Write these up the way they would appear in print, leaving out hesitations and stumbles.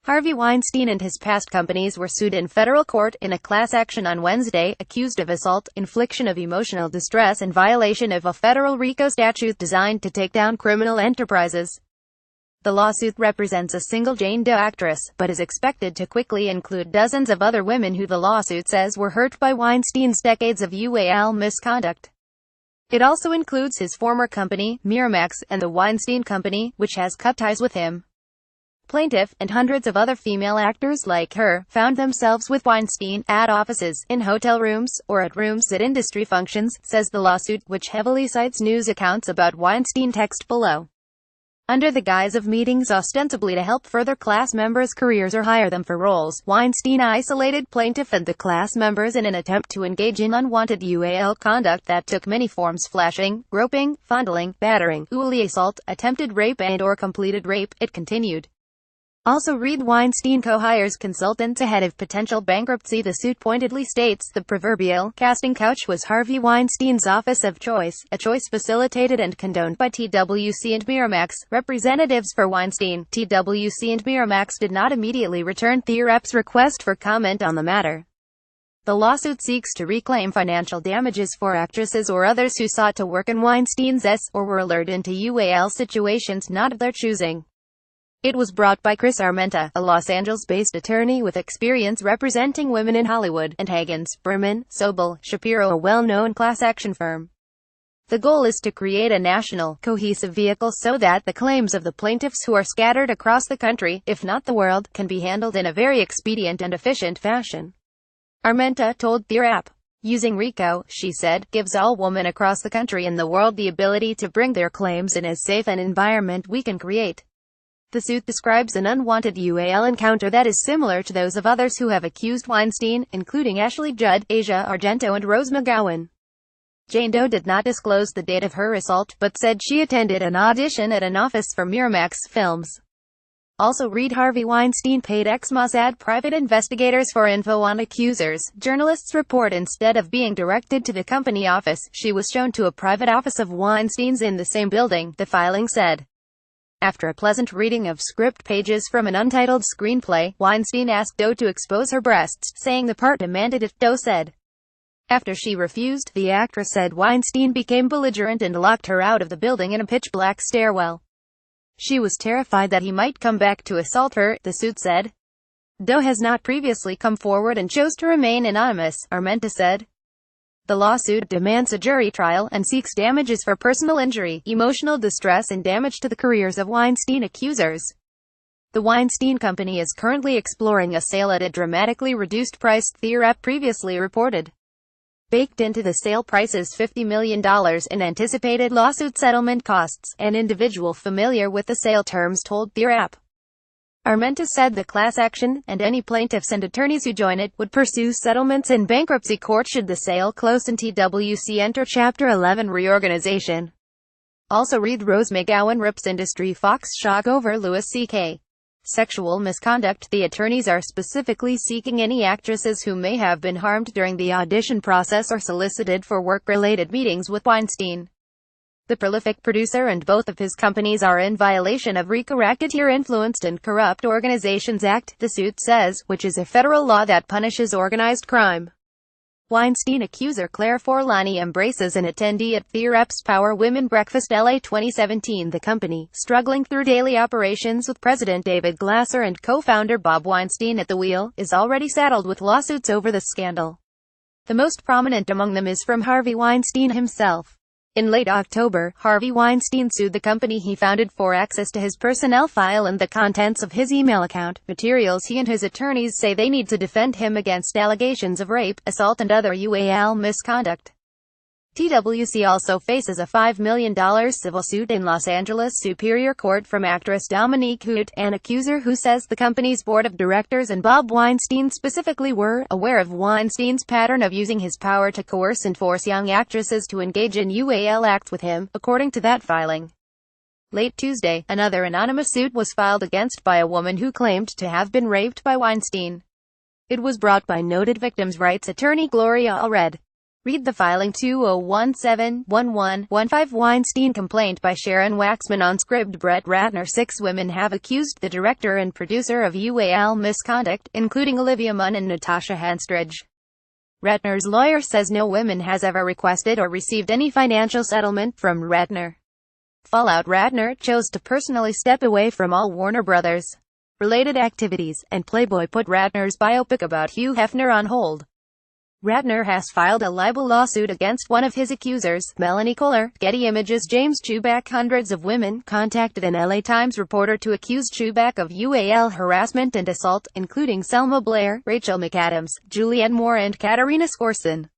Harvey Weinstein and his past companies were sued in federal court in a class action on Wednesday, accused of assault, infliction of emotional distress and violation of a federal RICO statute designed to take down criminal enterprises. The lawsuit represents a single Jane Doe actress, but is expected to quickly include dozens of other women who the lawsuit says were hurt by Weinstein's decades of UAL misconduct. It also includes his former company, Miramax, and the Weinstein Company, which has cut ties with him. Plaintiff, and hundreds of other female actors like her, found themselves with Weinstein, at offices, in hotel rooms, or at rooms at industry functions, says the lawsuit, which heavily cites news accounts about Weinstein. Text below. Under the guise of meetings ostensibly to help further class members' careers or hire them for roles, Weinstein isolated plaintiff and the class members in an attempt to engage in unwanted UAL conduct that took many forms: flashing, groping, fondling, battering, UAL assault, attempted rape and/or completed rape, it continued. Also read Weinstein co-hires consultants ahead of potential bankruptcy. The suit pointedly states the proverbial casting couch was Harvey Weinstein's office of choice, a choice facilitated and condoned by TWC and Miramax. Representatives for Weinstein, TWC and Miramax did not immediately return THREP's request for comment on the matter. The lawsuit seeks to reclaim financial damages for actresses or others who sought to work in Weinstein's or were lured into UAL situations not of their choosing. It was brought by Chris Armenta, a Los Angeles-based attorney with experience representing women in Hollywood, and Hagens, Berman, Sobel, Shapiro, a well-known class action firm. The goal is to create a national, cohesive vehicle so that the claims of the plaintiffs who are scattered across the country, if not the world, can be handled in a very expedient and efficient fashion. Armenta told THREP. Using RICO, she said, gives all women across the country and the world the ability to bring their claims in as safe an environment we can create. The suit describes an unwanted UAL encounter that is similar to those of others who have accused Weinstein, including Ashley Judd, Asia Argento and Rose McGowan. Jane Doe did not disclose the date of her assault, but said she attended an audition at an office for Miramax Films. Also read Harvey Weinstein paid ex-Mossad private investigators for info on accusers. Journalists report instead of being directed to the company office, she was shown to a private office of Weinstein's in the same building, the filing said. After a pleasant reading of script pages from an untitled screenplay, Weinstein asked Doe to expose her breasts, saying the part demanded it, Doe said. After she refused, the actress said Weinstein became belligerent and locked her out of the building in a pitch-black stairwell. She was terrified that he might come back to assault her, the suit said. Doe has not previously come forward and chose to remain anonymous, Armenta said. The lawsuit demands a jury trial and seeks damages for personal injury, emotional distress and damage to the careers of Weinstein accusers. The Weinstein Company is currently exploring a sale at a dramatically reduced price, THREP previously reported. Baked into the sale price is $50 million in anticipated lawsuit settlement costs, an individual familiar with the sale terms told THREP. Armenta said the class action, and any plaintiffs and attorneys who join it, would pursue settlements in bankruptcy court should the sale close and TWC enter Chapter 11 reorganization. Also read Rose McGowan rips industry fox shock over Louis C.K. sexual misconduct. The attorneys are specifically seeking any actresses who may have been harmed during the audition process or solicited for work-related meetings with Weinstein. The prolific producer and both of his companies are in violation of RICO, Racketeer Influenced and Corrupt Organizations Act, the suit says, which is a federal law that punishes organized crime. Weinstein accuser Claire Forlani embraces an attendee at THREP's Power Women Breakfast LA 2017. The company, struggling through daily operations with President David Glasser and co-founder Bob Weinstein at the wheel, is already saddled with lawsuits over the scandal. The most prominent among them is from Harvey Weinstein himself. In late October, Harvey Weinstein sued the company he founded for access to his personnel file and the contents of his email account, materials he and his attorneys say they need to defend him against allegations of rape, assault and other UAL misconduct. TWC also faces a $5 million civil suit in Los Angeles Superior Court from actress Dominique Hoot, an accuser who says the company's board of directors and Bob Weinstein specifically were aware of Weinstein's pattern of using his power to coerce and force young actresses to engage in UAL acts with him, according to that filing. Late Tuesday, another anonymous suit was filed against by a woman who claimed to have been raped by Weinstein. It was brought by noted victims' rights attorney Gloria Allred. Read the filing 2017-11-15 Weinstein complaint by Sharon Waxman on Scribd. Brett Ratner. 6 women have accused the director and producer of UAL misconduct, including Olivia Munn and Natasha Henstridge. Ratner's lawyer says no woman has ever requested or received any financial settlement from Ratner. Fallout. Ratner chose to personally step away from all Warner Brothers related activities, and Playboy put Ratner's biopic about Hugh Hefner on hold. Ratner has filed a libel lawsuit against one of his accusers, Melanie Kohler. Getty Images. James Chubak. Hundreds of women contacted an LA Times reporter to accuse Chubak of UAL harassment and assault, including Selma Blair, Rachel McAdams, Julianne Moore and Katarina Skorson.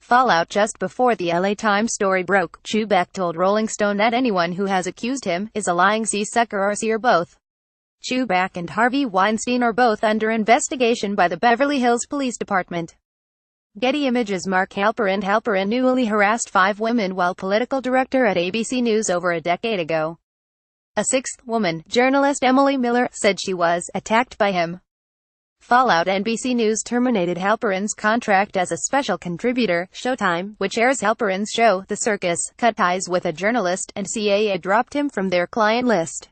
Fallout. Just before the LA Times story broke, Chubak told Rolling Stone that anyone who has accused him is a lying seasucker or C or both. Chubak and Harvey Weinstein are both under investigation by the Beverly Hills Police Department. Getty Images. Mark Halperin. Halperin newly harassed 5 women while political director at ABC News over a decade ago. A 6th woman, journalist Emily Miller, said she was attacked by him. Fallout. NBC News terminated Halperin's contract as a special contributor. Showtime, which airs Halperin's show, The Circus, cut ties with a journalist, and CAA dropped him from their client list.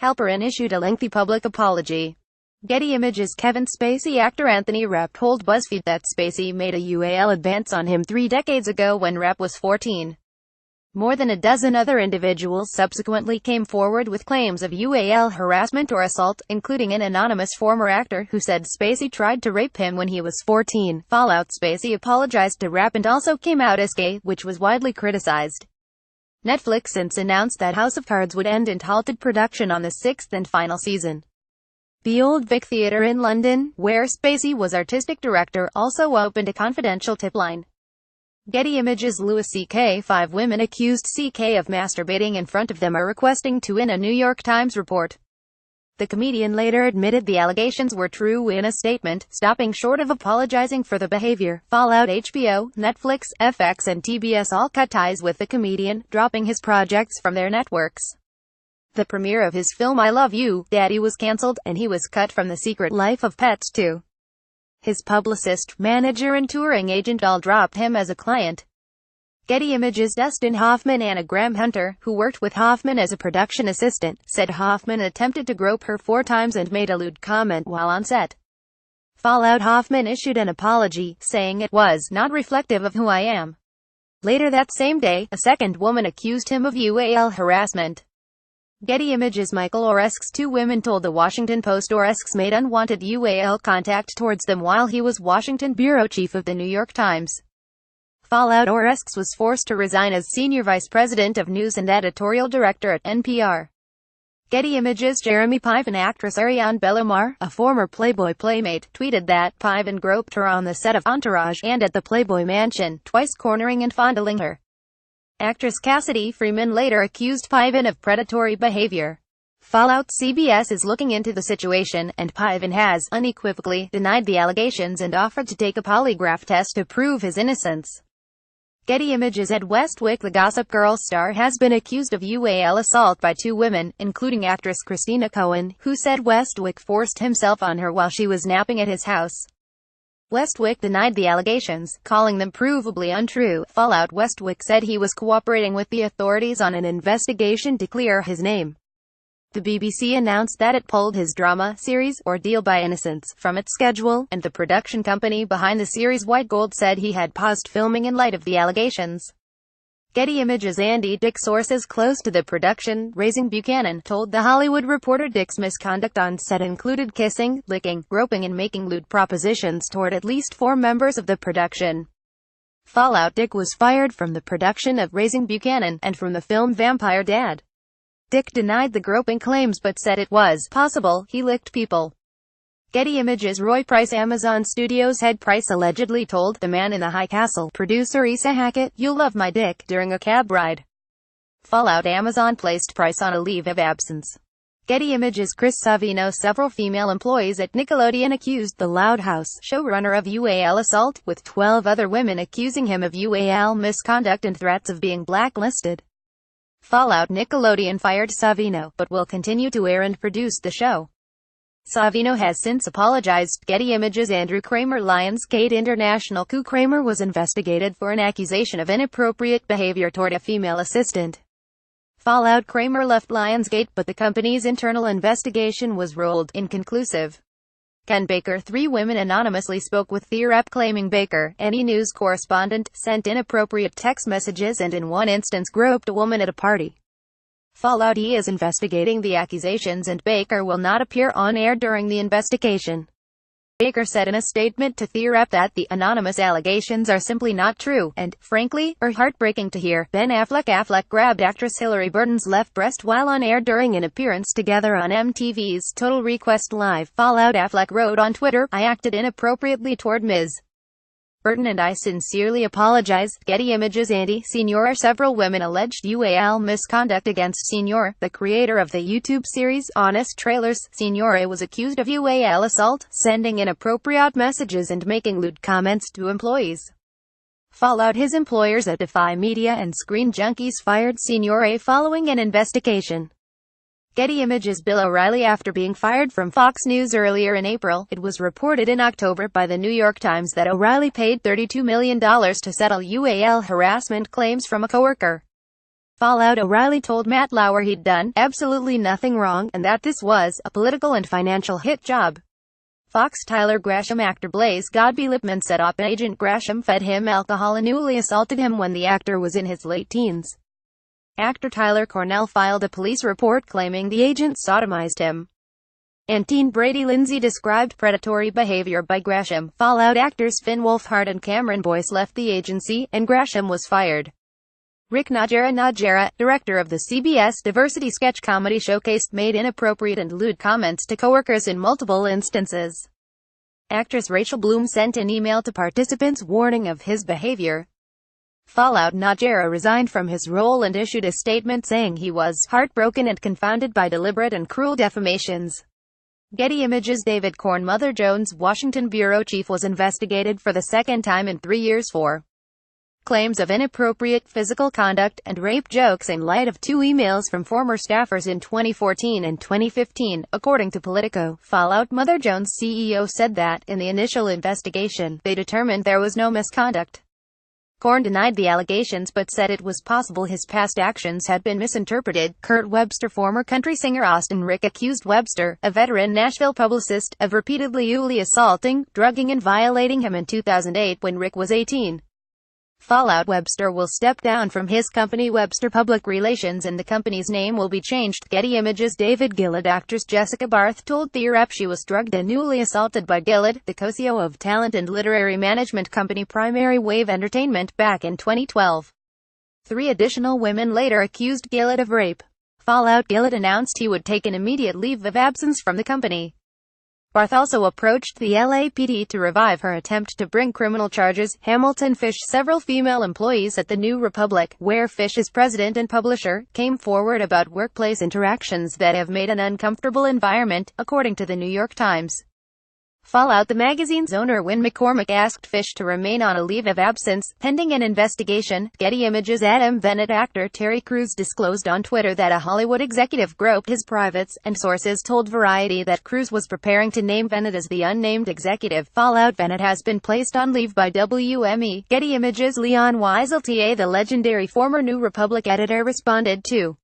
Halperin issued a lengthy public apology. Getty Images. Kevin Spacey. Actor Anthony Rapp told BuzzFeed that Spacey made a UAL advance on him 3 decades ago when Rapp was 14. More than a dozen other individuals subsequently came forward with claims of UAL harassment or assault, including an anonymous former actor who said Spacey tried to rape him when he was 14. Fallout. Spacey apologized to Rapp and also came out as gay, which was widely criticized. Netflix since announced that House of Cards would end and halted production on the 6th and final season. The Old Vic Theatre in London, where Spacey was artistic director, also opened a confidential tip line. Getty Images. Louis C.K. 5 women accused C.K. of masturbating in front of them are requesting to in a New York Times report. The comedian later admitted the allegations were true in a statement, stopping short of apologizing for the behavior. Fallout. HBO, Netflix, FX and TBS all cut ties with the comedian, dropping his projects from their networks. The premiere of his film I Love You, Daddy was cancelled, and he was cut from The Secret Life of Pets too. His publicist, manager and touring agent all dropped him as a client. Getty Images. Dustin Hoffman. Anna Graham Hunter, who worked with Hoffman as a production assistant, said Hoffman attempted to grope her 4 times and made a lewd comment while on set. Fallout. Hoffman issued an apology, saying it was not reflective of who I am. Later that same day, a 2nd woman accused him of UAL harassment. Getty Images. Michael Oreskes. 2 women told the Washington Post Oreskes made unwanted UAL contact towards them while he was Washington bureau chief of the New York Times. Fallout. Oreskes was forced to resign as senior vice president of news and editorial director at NPR. Getty Images. Jeremy Piven. Actress Ariane Bellemare, a former Playboy playmate, tweeted that Piven groped her on the set of Entourage and at the Playboy mansion, twice cornering and fondling her. Actress Cassidy Freeman later accused Piven of predatory behavior. Fallout. CBS is looking into the situation, and Piven has unequivocally denied the allegations and offered to take a polygraph test to prove his innocence. Getty Images. Ed Westwick. The Gossip Girl star has been accused of UAL assault by 2 women, including actress Christina Cohen, who said Westwick forced himself on her while she was napping at his house. Westwick denied the allegations, calling them provably untrue. Fallout. Westwick said he was cooperating with the authorities on an investigation to clear his name. The BBC announced that it pulled his drama series, Ordeal by Innocence, from its schedule, and the production company behind the series, White Gold, said he had paused filming in light of the allegations. Getty Images. Andy Dick. Sources close to the production, Raising Buchanan, told The Hollywood Reporter Dick's misconduct on set included kissing, licking, groping and making lewd propositions toward at least 4 members of the production. Fallout. Dick was fired from the production of Raising Buchanan, and from the film Vampire Dad. Dick denied the groping claims but said it was possible he licked people. Getty Images. Roy Price. Amazon Studios head Price allegedly told The Man in the High Castle producer Isa Hackett, "You'll love my dick," during a cab ride. Fallout. Amazon placed Price on a leave of absence. Getty Images. Chris Savino. Several female employees at Nickelodeon accused the Loud House showrunner of UAL assault, with 12 other women accusing him of UAL misconduct and threats of being blacklisted. Fallout. Nickelodeon fired Savino, but will continue to air and produce the show. Savino has since apologized. Getty Images. Andrew Kramer. Lionsgate International. Kramer was investigated for an accusation of inappropriate behavior toward a female assistant. Fallout. Kramer left Lionsgate, but the company's internal investigation was ruled inconclusive. Ken Baker. 3 women anonymously spoke with the rep, claiming Baker, any news correspondent, sent inappropriate text messages and in one instance groped a woman at a party. Fallout. He is investigating the accusations and Baker will not appear on air during the investigation. Baker said in a statement to the rep that the anonymous allegations are simply not true, and, frankly, are heartbreaking to hear. Ben Affleck grabbed actress Hillary Burton's left breast while on air during an appearance together on MTV's Total Request Live. Fallout. Affleck wrote on Twitter, "I acted inappropriately toward Ms. Burton and I sincerely apologize." Getty Images. Andy Senior. Several women alleged UAL misconduct against Senior, the creator of the YouTube series Honest Trailers. Senior was accused of UAL assault, sending inappropriate messages and making lewd comments to employees. Fallout. His employers at Defy Media and Screen Junkies fired Senior following an investigation. Getty Images. Bill O'Reilly. After being fired from Fox News earlier in April, it was reported in October by the New York Times that O'Reilly paid $32 million to settle UAL harassment claims from a coworker. Fallout. O'Reilly told Matt Lauer he'd done absolutely nothing wrong, and that this was a political and financial hit job. Fox. Tyler Gresham. Actor Blaze Godby Lipman said Agent Gresham fed him alcohol and newly assaulted him when the actor was in his late teens. Actor Tyler Cornell filed a police report claiming the agent sodomized him. And teen Brady Lindsay described predatory behavior by Gresham. Fallout. Actors Finn Wolfhard and Cameron Boyce left the agency, and Gresham was fired. Rick Najera, director of the CBS Diversity sketch comedy Showcase, made inappropriate and lewd comments to coworkers in multiple instances. Actress Rachel Bloom sent an email to participants warning of his behavior. Fallout. Najera resigned from his role and issued a statement saying he was heartbroken and confounded by deliberate and cruel defamations. Getty Images. David Corn. Mother Jones' Washington bureau chief was investigated for the second time in 3 years for claims of inappropriate physical conduct and rape jokes in light of 2 emails from former staffers in 2014 and 2015, according to Politico. Fallout. Mother Jones' CEO said that, in the initial investigation, they determined there was no misconduct. Korn denied the allegations but said it was possible his past actions had been misinterpreted. Kurt Webster. Former country singer Austin Rick accused Webster, a veteran Nashville publicist, of repeatedly assaulting, drugging and violating him in 2008 when Rick was 18. Fallout. Webster will step down from his company Webster Public Relations and the company's name will be changed. Getty Images. David Gillett. Actress Jessica Barth told the rep she was drugged and newly assaulted by Gillett, the co-CEO of talent and literary management company Primary Wave Entertainment, back in 2012. 3 additional women later accused Gillett of rape. Fallout. Gillett announced he would take an immediate leave of absence from the company. Barth also approached the LAPD to revive her attempt to bring criminal charges. Hamilton Fish. Several female employees at the New Republic, where Fish is president and publisher, came forward about workplace interactions that have made an uncomfortable environment, according to the New York Times. Fallout. The magazine's owner Wynn McCormick asked Fish to remain on a leave of absence, pending an investigation. Getty Images. Adam Bennett. Actor Terry Crews disclosed on Twitter that a Hollywood executive groped his privates, and sources told Variety that Crews was preparing to name Bennett as the unnamed executive. Fallout. Bennett has been placed on leave by WME. Getty Images. Leon Wieseltier. The legendary former New Republic editor responded to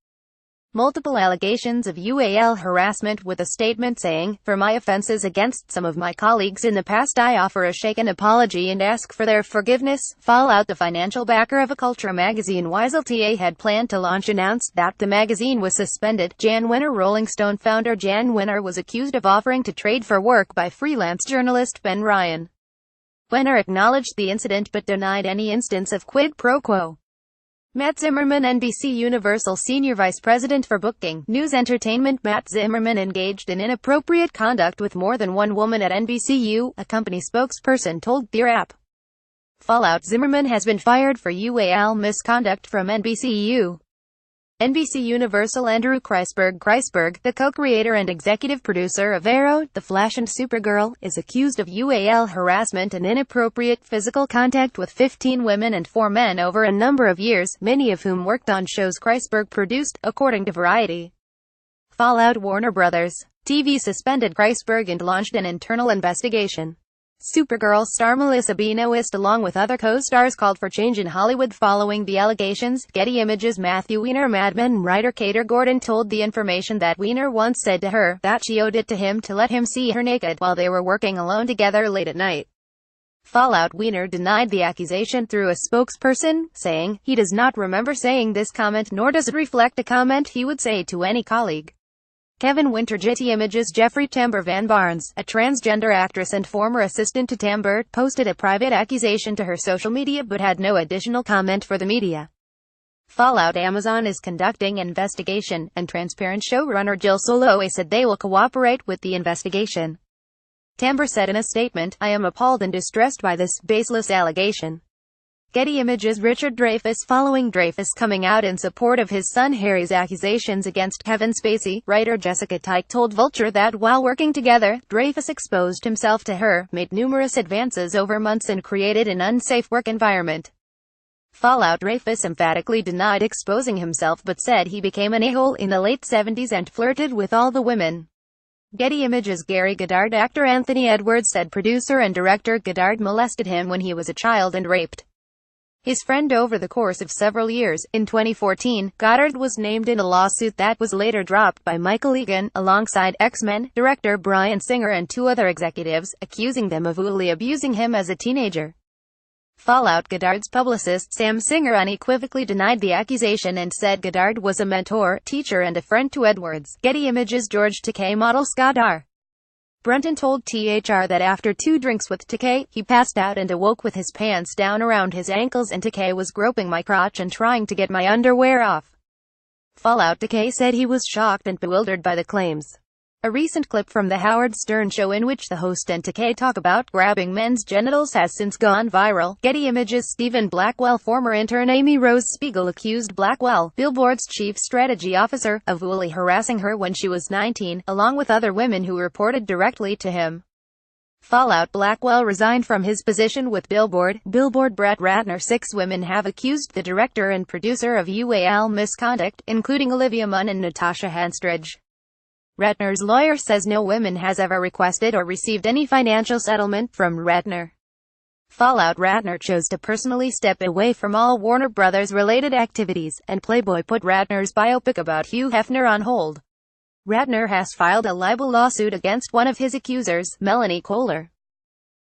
multiple allegations of UAL harassment with a statement saying, "For my offenses against some of my colleagues in the past, I offer a shaken apology and ask for their forgiveness." Fallout. The financial backer of a culture magazine Wieseltier had planned to launch announced that the magazine was suspended. Jan Wenner. Rolling Stone founder Jan Wenner was accused of offering to trade for work by freelance journalist Ben Ryan. Wenner acknowledged the incident but denied any instance of quid pro quo. Matt Zimmerman. NBC Universal Senior Vice President for Booking, News Entertainment. Matt Zimmerman engaged in inappropriate conduct with more than one woman at NBCU, a company spokesperson told the Wrap. Fallout. Zimmerman has been fired for UAL misconduct from NBCU. NBC Universal. Andrew Kreisberg, the co-creator and executive producer of Arrow, The Flash and Supergirl, is accused of UAL harassment and inappropriate physical contact with 15 women and 4 men over a number of years, many of whom worked on shows Kreisberg produced, according to Variety. Fallout. Warner Brothers. TV suspended Kreisberg and launched an internal investigation. Supergirl star Melissa Benoist along with other co-stars called for change in Hollywood following the allegations. Getty Images. Matthew Weiner. Mad Men writer Kater Gordon told The Information that Weiner once said to her that she owed it to him to let him see her naked while they were working alone together late at night. Fallout. Weiner denied the accusation through a spokesperson, saying, "He does not remember saying this comment, nor does it reflect a comment he would say to any colleague." Kevin Winter. Getty Images. Jeffrey Tambor Van Barnes, a transgender actress and former assistant to Tambor, posted a private accusation to her social media but had no additional comment for the media. Fallout. Amazon is conducting an investigation, and Transparent showrunner Jill Soloway said they will cooperate with the investigation. Tambor said in a statement, "I am appalled and distressed by this baseless allegation." Getty Images. Richard Dreyfuss. Following Dreyfuss coming out in support of his son Harry's accusations against Kevin Spacey, writer Jessica Teich told Vulture that while working together, Dreyfuss exposed himself to her, made numerous advances over months and created an unsafe work environment. Fallout. Dreyfuss emphatically denied exposing himself but said he became an a-hole in the late 70s and flirted with all the women. Getty Images. Gary Goddard. Actor Anthony Edwards said producer and director Goddard molested him when he was a child and raped his friend over the course of several years. In 2014, Goddard was named in a lawsuit that was later dropped by Michael Egan, alongside X-Men director Bryan Singer and 2 other executives, accusing them of willfully abusing him as a teenager. Fallout. Goddard's publicist Sam Singer unequivocally denied the accusation and said Goddard was a mentor, teacher and a friend to Edwards. Getty Images. George Takei. Model Scott R. Brunton told THR that after 2 drinks with Takei, he passed out and awoke with his pants down around his ankles and Takei was groping my crotch and trying to get my underwear off. Fallout. Takei said he was shocked and bewildered by the claims. A recent clip from The Howard Stern Show in which the host and Takei talk about grabbing men's genitals has since gone viral. Getty Images. Stephen Blackwell. Former intern Amy Rose Spiegel accused Blackwell, Billboard's chief strategy officer, of willfully harassing her when she was 19, along with other women who reported directly to him. Fallout. Blackwell resigned from his position with Billboard. Brett Ratner. 6 women have accused the director and producer of UAL misconduct, including Olivia Munn and Natasha Henstridge. Ratner's lawyer says no woman has ever requested or received any financial settlement from Ratner. Fallout. Ratner chose to personally step away from all Warner Brothers related activities, and Playboy put Ratner's biopic about Hugh Hefner on hold. Ratner has filed a libel lawsuit against one of his accusers, Melanie Kohler.